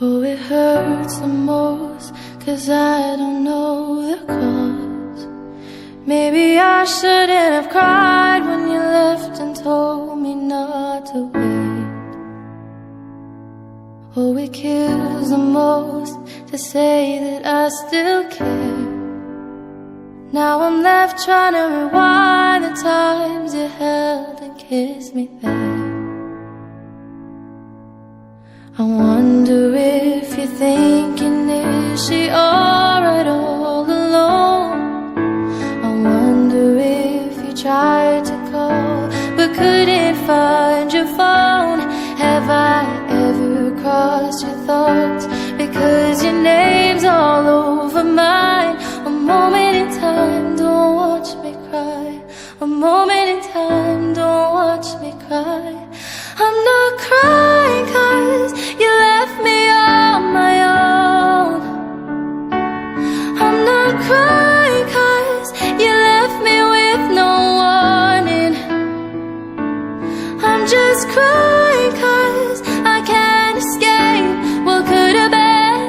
Oh, it hurts the most, 'cause I don't know the cause. Maybe I shouldn't have cried when you left and told me not to wait. Oh, it kills the most to say that I still care. Now I'm left trying to rewind the times you held and kissed me there. I wonder if you're thinking, is she alright all alone? I wonder if you tried to call but couldn't find your phone. Have I ever crossed your thoughts because your name's all over mine? A moment in time, don't watch me cry. A moment in time, don't watch me cry. I'm not crying 'cause you left me on my own. I'm not crying 'cause you left me with no warning. I'm just crying 'cause I can't escape what could have been.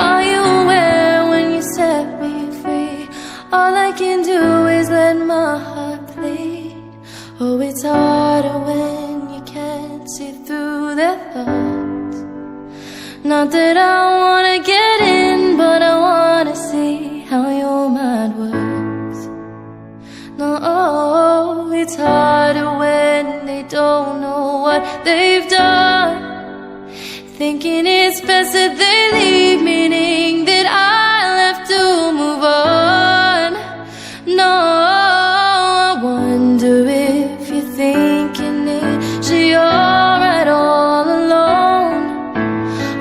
Are you aware when you set me free? All I can do is let my heart bleed. Oh, it's harder when you can't see through their thoughts. Not that I wanna get in, but I wanna see how your mind works. No, it's harder when they don't know what they've done. Thinking it's best that they leave, meaning that I left to move on. No, I wonder if you're thinking, is she alright all alone?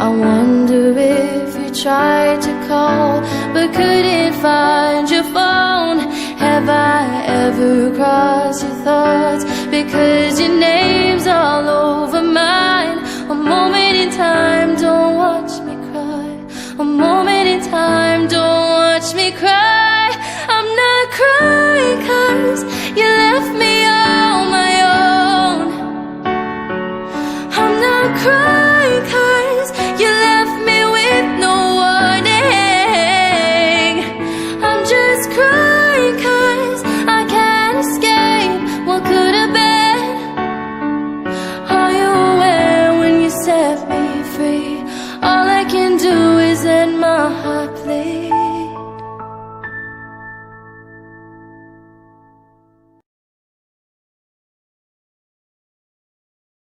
I wonder if you tried to call but couldn't find your phone. Have I ever crossed your thoughts because your name's all over mine? A moment in time, don't watch me cry. A moment in time, don't watch me cry.